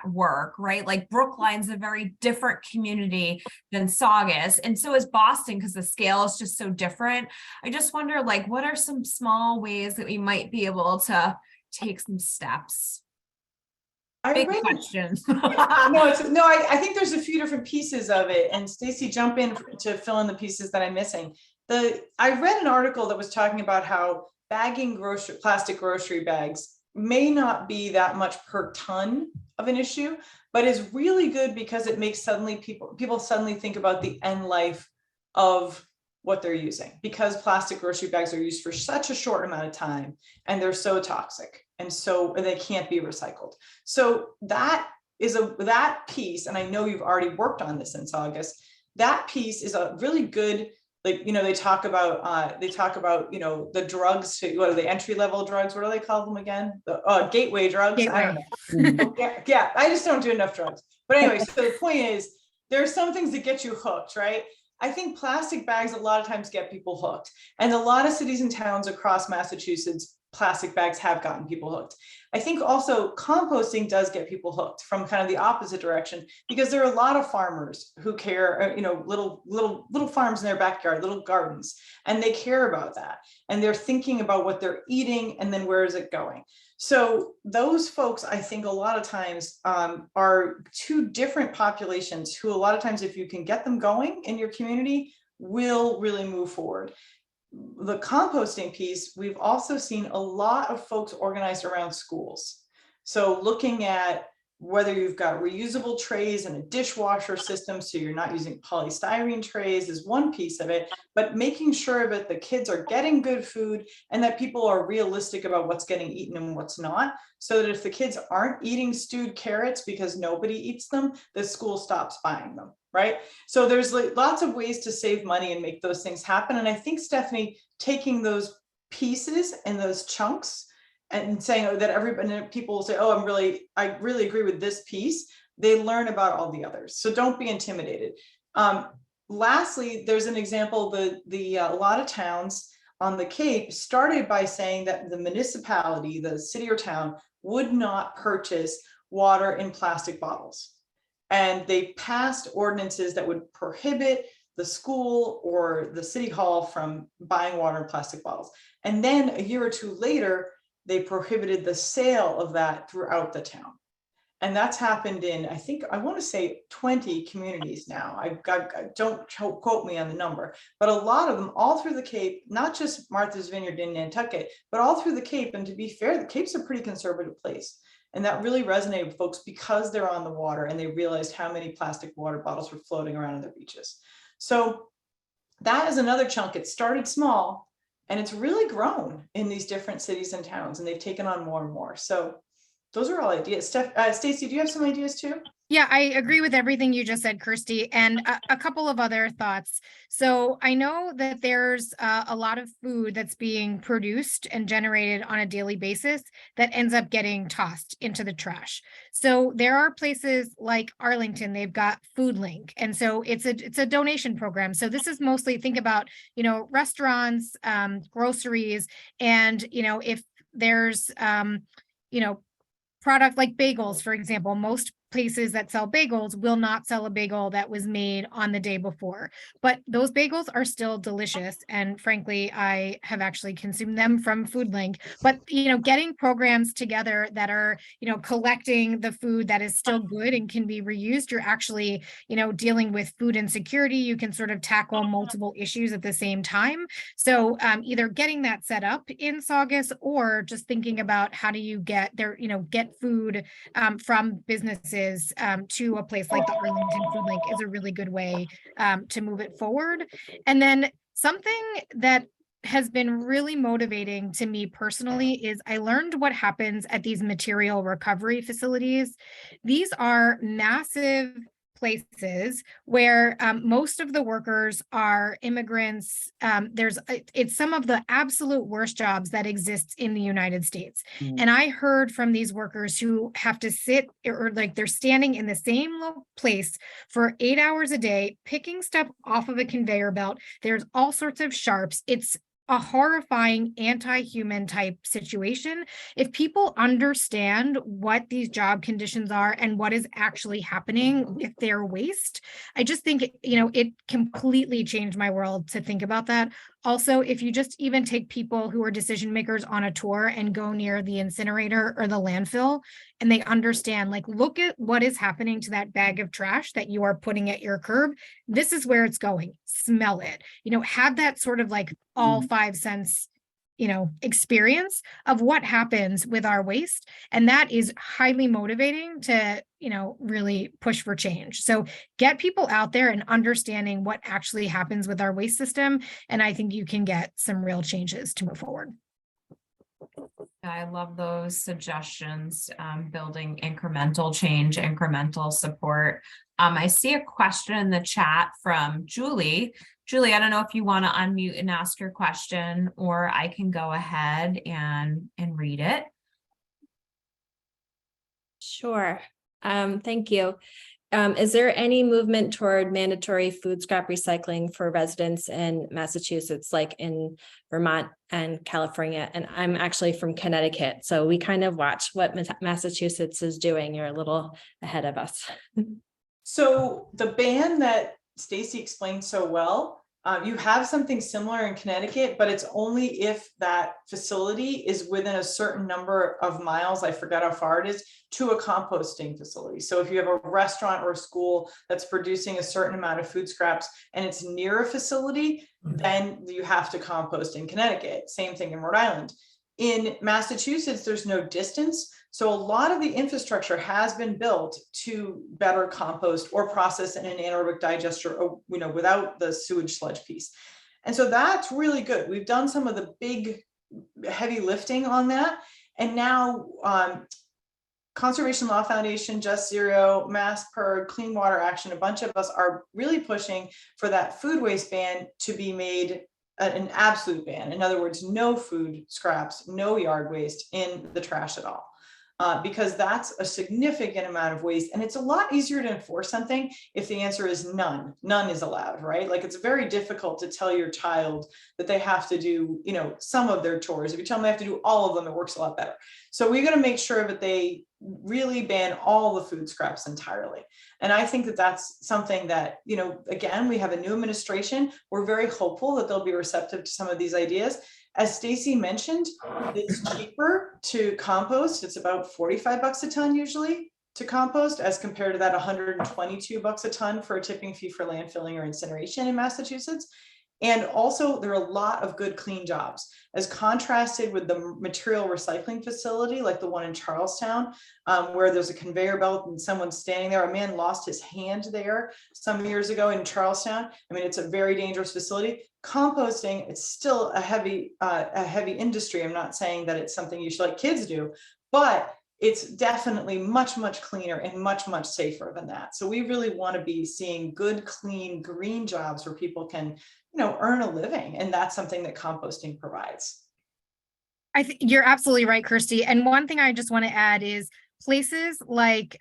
work, right? Like Brookline's a very different community than Saugus, and so is Boston, because the scale is just so different. I just wonder, like, what are some small ways that we might be able to take some steps? Big question. I think there's a few different pieces of it, and Staci, jump in to fill in the pieces that I'm missing. I read an article that was talking about how bagging plastic grocery bags may not be that much per ton of an issue, but is really good because it makes people suddenly think about the end life of what they're using, because plastic grocery bags are used for such a short amount of time and they're so toxic and they can't be recycled. So that piece, and I know you've already worked on this since August, that piece is a really good, like, they talk about the drugs, what are the entry-level drugs? What do they call them again? The gateway drugs. Gateway. I don't know. Yeah, I just don't do enough drugs. But anyway, so the point is, there are some things that get you hooked, right? I think plastic bags a lot of times get people hooked. And a lot of cities and towns across Massachusetts, plastic bags have gotten people hooked. I think also composting does get people hooked from kind of the opposite direction, because there are a lot of farmers who care, little farms in their backyard, little gardens, and they care about that. And they're thinking about what they're eating and then where is it going. So those folks, I think a lot of times are two different populations who a lot of times, if you can get them going in your community, will really move forward. The composting piece, we've also seen a lot of folks organized around schools. So looking at whether you've got reusable trays and a dishwasher system, so you're not using polystyrene trays, is one piece of it, but making sure that the kids are getting good food and that people are realistic about what's getting eaten and what's not, so that if the kids aren't eating stewed carrots because nobody eats them, the school stops buying them, right? So there's like lots of ways to save money and make those things happen. And I think, Stephanie, taking those pieces and those chunks and saying that people will say, oh, I really agree with this piece, they learn about all the others. So don't be intimidated. Lastly, there's an example, a lot of towns on the Cape started by saying that the municipality, the city or town, would not purchase water in plastic bottles. And they passed ordinances that would prohibit the school or the city hall from buying water in plastic bottles. And then a year or two later, they prohibited the sale of that throughout the town. And that's happened in, I want to say 20 communities now. Don't quote me on the number, but a lot of them all through the Cape, not just Martha's Vineyard in Nantucket, but all through the Cape. And to be fair, the Cape's a pretty conservative place. And that really resonated with folks because they're on the water and they realized how many plastic water bottles were floating around on their beaches. So that is another chunk. It started small and it's really grown in these different cities and towns, and they've taken on more and more. So those are all ideas. Staci, do you have some ideas too? Yeah, I agree with everything you just said, Kirstie, and a couple of other thoughts. So I know that there's a lot of food that's being produced and generated on a daily basis that ends up getting tossed into the trash. So there are places like Arlington, they've got Food Link. And so it's a donation program. So this is mostly, think about, restaurants, groceries, and, if there's, product like bagels, for example, most places that sell bagels will not sell a bagel that was made on the day before, but those bagels are still delicious. And frankly, I have actually consumed them from Food Link. But, getting programs together that are, collecting the food that is still good and can be reused, you're actually, dealing with food insecurity. You can sort of tackle multiple issues at the same time. So either getting that set up in Saugus, or just thinking about how do you get there, get food from businesses to a place like the Arlington Food Link is a really good way to move it forward. And then something that has been really motivating to me personally is I learned what happens at these material recovery facilities. These are massive places where most of the workers are immigrants. It's some of the absolute worst jobs that exist in the United States. And I heard from these workers who have to sit or like they're standing in the same place for 8 hours a day, picking stuff off of a conveyor belt. There's all sorts of sharps. It's a horrifying anti-human type situation. If people understand what these job conditions are and what is actually happening with their waste, I just think, it completely changed my world to think about that. Also, if you just even take people who are decision makers on a tour and go near the incinerator or the landfill, and they understand, like, look at what is happening to that bag of trash that you are putting at your curb. This is where it's going. Smell it. Have that sort of like all 5 sense, experience of what happens with our waste. And that is highly motivating to, really push for change. So get people out there and understanding what actually happens with our waste system. And I think you can get some real changes to move forward. I love those suggestions, building incremental change, incremental support. I see a question in the chat from Julie. Julie, I don't know if you want to unmute and ask your question, or I can go ahead and read it. Sure. Thank you. Is there any movement toward mandatory food scrap recycling for residents in Massachusetts, like in Vermont and California? And I'm actually from Connecticut, so we kind of watch what Massachusetts is doing. You're a little ahead of us. So the ban that Staci explained so well, you have something similar in Connecticut, but it's only if that facility is within a certain number of miles, I forget how far it is, to a composting facility. So if you have a restaurant or a school that's producing a certain amount of food scraps and it's near a facility, then you have to compost in Connecticut. Same thing in Rhode Island. In Massachusetts, there's no distance. So a lot of the infrastructure has been built to better compost or process in an anaerobic digester, or, without the sewage sludge piece. And so that's really good. We've done some of the big heavy lifting on that. And now Conservation Law Foundation, Just Zero, MassPIRG, Clean Water Action, a bunch of us are really pushing for that food waste ban to be made an absolute ban. In other words, no food scraps, no yard waste in the trash at all. Because that's a significant amount of waste, and it's a lot easier to enforce something if the answer is none. None is allowed, right? Like, it's very difficult to tell your child that they have to do, some of their chores. If you tell them they have to do all of them, it works a lot better. So we're going to make sure that they really ban all the food scraps entirely. And I think that that's something that, again, we have a new administration. We're very hopeful that they'll be receptive to some of these ideas. As Staci mentioned, it's cheaper to compost. It's about $45 a ton usually to compost, as compared to that $122 a ton for a tipping fee for landfilling or incineration in Massachusetts. And also, there are a lot of good clean jobs, as contrasted with the material recycling facility, like the one in Charlestown, where there's a conveyor belt and someone's standing there. A man lost his hand there some years ago in Charlestown. I mean, it's a very dangerous facility. Composting, it's still a heavy industry. I'm not saying that it's something you should let kids do, but it's definitely much, much cleaner and much, much safer than that. So we really want to be seeing good, clean, green jobs where people can, earn a living. And that's something that composting provides. I think you're absolutely right, Kirstie. And one thing I just want to add is places like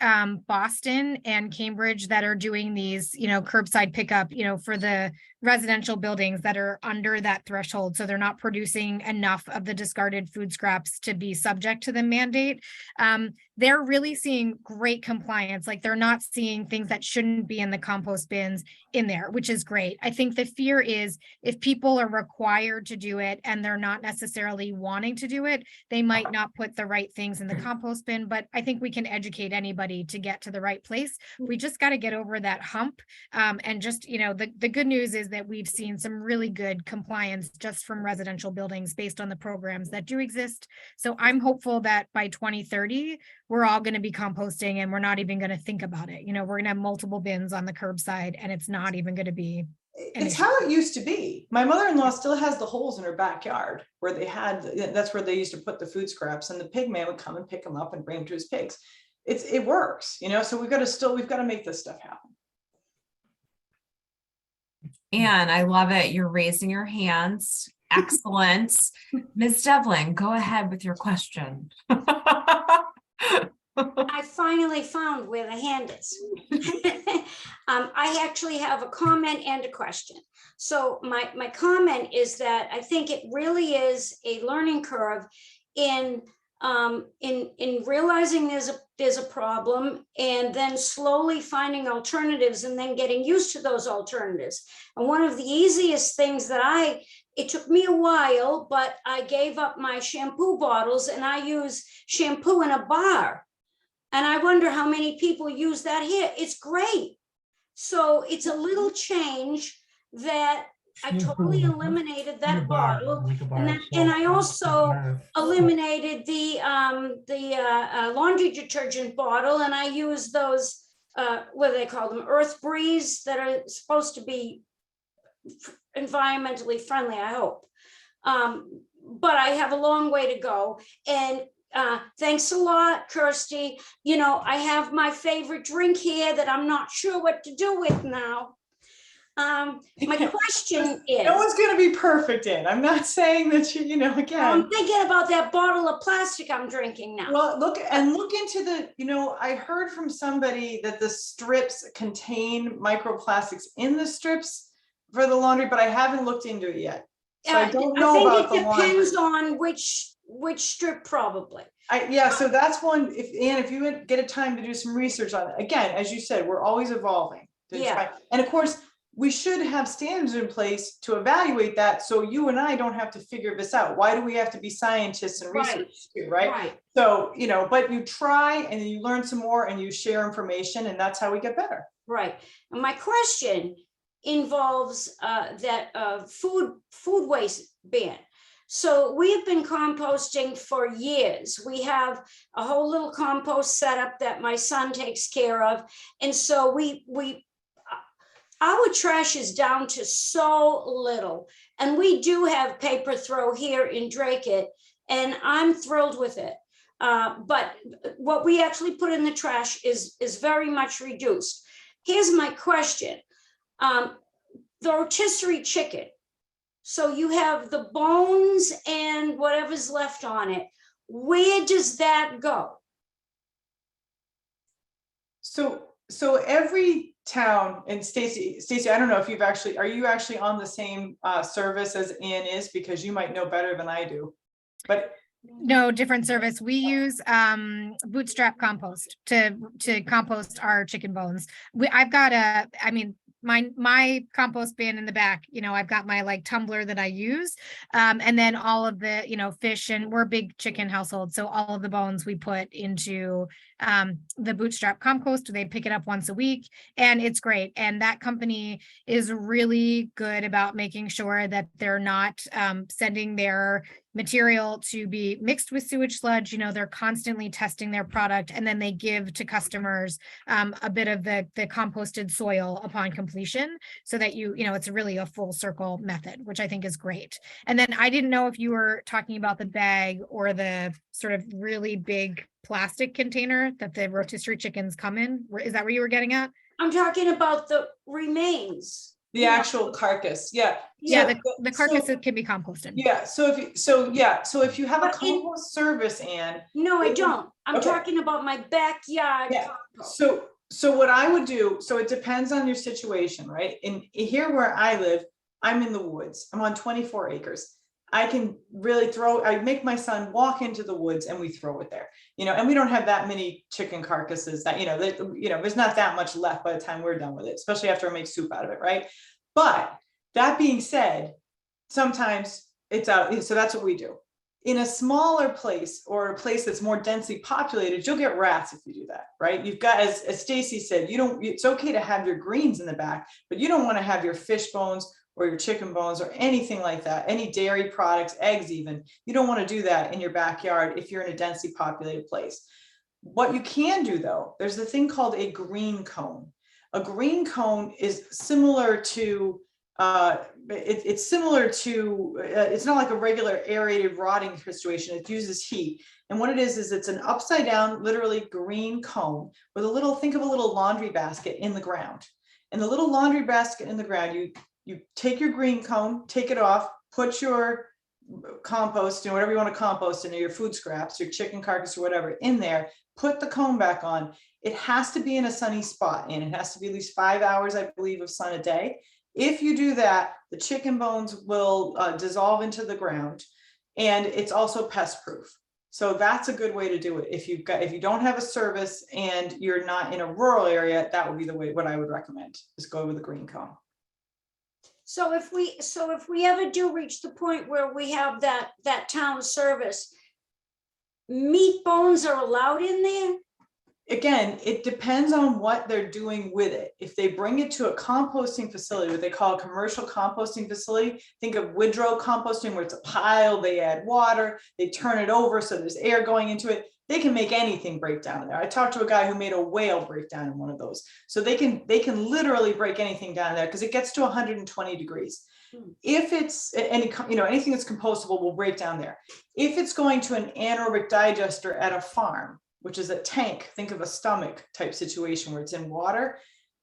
Boston and Cambridge that are doing these, curbside pickup, for the residential buildings that are under that threshold. So they're not producing enough of the discarded food scraps to be subject to the mandate. They're really seeing great compliance. Like, they're not seeing things that shouldn't be in the compost bins in there, which is great. I think the fear is if people are required to do it and they're not necessarily wanting to do it, they might not put the right things in the compost bin. But I think we can educate anybody to get to the right place. We just got to get over that hump. And just, the good news is that we've seen some really good compliance just from residential buildings based on the programs that do exist. So I'm hopeful that by 2030, we're all going to be composting and we're not even going to think about it. We're going to have multiple bins on the curbside and it's not even going to be. It's how it used to be. My mother-in-law still has the holes in her backyard where that's where they used to put the food scraps, and the pig man would come and pick them up and bring them to his pigs. It works, so we've got to make this stuff happen. And I love it. You're raising your hands. Excellent. Ms. Devlin, go ahead with your question. I finally found where the hand is. I actually have a comment and a question. So my comment is that I think it really is a learning curve in realizing there's a problem, and then slowly finding alternatives, and then getting used to those alternatives. And one of the easiest things that it took me a while, but I gave up my shampoo bottles and I use shampoo in a bar. And I wonder how many people use that here. It's great. So it's a little change that I totally eliminated that bottle. And I also eliminated the laundry detergent bottle, and I use those, what do they call them? Earth Breeze, that are supposed to be environmentally friendly, I hope. But I have a long way to go. And thanks a lot, Kirstie. You know, I have my favorite drink here that I'm not sure what to do with now. My question is, no one's going to be perfect in. I'm not saying that again. I'm thinking about that bottle of plastic I'm drinking now. Well, look into the, I heard from somebody that the strips contain microplastics in the strips for the laundry, but I haven't looked into it yet. So I don't know about the laundry. I think it depends on which strip, probably. Yeah, so that's one. If you get a time to do some research on it, again, as you said, we're always evolving. Yeah. And of course, we should have standards in place to evaluate that, so you and I don't have to figure this out. Why do we have to be scientists and researchers too, right? Right. So, but you try and then you learn some more and you share information, and that's how we get better. Right. And my question involves that food waste ban. So we have been composting for years. We have a whole little compost setup that my son takes care of. And so our trash is down to so little. And we do have paper throw here in Drake-It, and I'm thrilled with it. But what we actually put in the trash is very much reduced. Here's my question. The rotisserie chicken. So you have the bones and whatever's left on it. Where does that go? So every town, and Staci, I don't know if are you actually on the same service as Ann is, because you might know better than I do, but. No, different service. We use Bootstrap compost to compost our chicken bones. I've got my compost bin in the back, I've got my tumbler that I use. And then all of the, fish, and we're a big chicken household. So all of the bones we put into the Bootstrap compost. They pick it up once a week, and it's great. And that company is really good about making sure that they're not sending their material to be mixed with sewage sludge. They're constantly testing their product, and then they give to customers a bit of the composted soil upon completion, so that it's really a full circle method, which I think is great. And then I didn't know if you were talking about the bag or the sort of really big plastic container that the rotisserie chickens come in. Is that where you were getting at? I'm talking about the remains. The actual carcass, yeah. Yeah, the carcass can be composted. Yeah, so if you have a compost service, Ann. No, I don't. I'm talking about my backyard. Yeah. So what I would do, so it depends on your situation, right? In here where I live, I'm in the woods. I'm on 24 acres. I can really I make my son walk into the woods and we throw it there, and we don't have that many chicken carcasses that, there's not that much left by the time we're done with it, especially after I make soup out of it, right? But that being said, sometimes it's out, so that's what we do. In a smaller place, or a place that's more densely populated, you'll get rats if you do that, right? You've got, as Staci said, it's okay to have your greens in the back, but you don't want to have your fish bones or your chicken bones or anything like that, any dairy products, eggs even. You don't want to do that in your backyard if you're in a densely populated place. What you can do though, there's a thing called a green cone. A green cone is similar to, it's not like a regular aerated rotting situation. It uses heat. And what it is it's an upside down, literally green cone with think of a little laundry basket in the ground. And the little laundry basket in the ground, you take your green cone, take it off, put your compost, whatever you want to compost in, your food scraps, your chicken carcass or whatever in there, put the cone back on. It has to be in a sunny spot, and it has to be at least 5 hours, I believe, of sun a day. If you do that, the chicken bones will dissolve into the ground, and it's also pest proof. So that's a good way to do it. If you don't have a service and you're not in a rural area, that would be the way, what I would recommend, is go with a green cone. So if we ever do reach the point where we have that town service, meat bones are allowed in there? Again, it depends on what they're doing with it. If they bring it to a composting facility, what they call a commercial composting facility, think of windrow composting, where it's a pile, they add water, they turn it over so there's air going into it. They can make anything break down in there. I talked to a guy who made a whale break down in one of those. So they can literally break anything down there, because it gets to 120 degrees. If it's anything that's compostable will break down there. If it's going to an anaerobic digester at a farm, which is a tank, think of a stomach type situation where it's in water,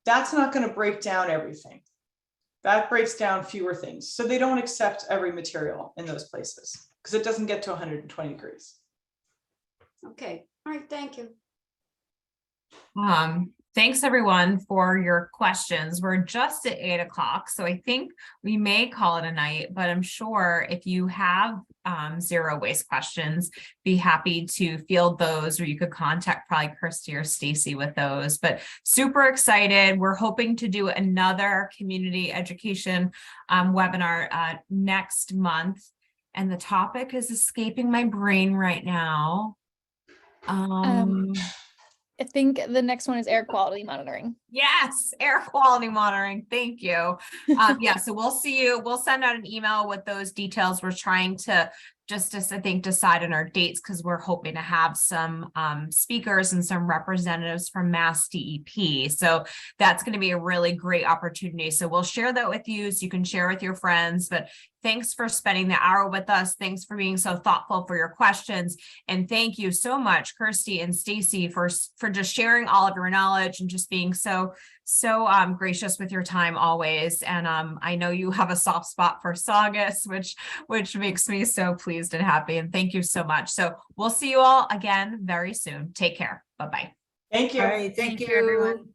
that's not going to break down everything. That breaks down fewer things. So they don't accept every material in those places, because it doesn't get to 120 degrees. Okay, all right, thank you. Thanks everyone for your questions. We're just at 8 o'clock, so I think we may call it a night, but I'm sure if you have zero waste questions, be happy to field those, or you could contact probably Kirstie or Staci with those. But super excited. We're hoping to do another community education webinar next month. And the topic is escaping my brain right now. I think the next one is air quality monitoring. Yes, air quality monitoring. Thank you. Yeah, so we'll see you. We'll send out an email with those details. We're trying to I think decide on our dates, because we're hoping to have some speakers and some representatives from Mass DEP. So that's going to be a really great opportunity. So we'll share that with you so you can share with your friends. But thanks for spending the hour with us. Thanks for being so thoughtful for your questions. And thank you so much, Kirstie and Staci, for just sharing all of your knowledge and just being so gracious with your time always. And I know you have a soft spot for Saugus, which makes me so pleased and happy. And thank you so much. So we'll see you all again very soon. Take care. Bye-bye. Thank you. All right, thank you. everyone.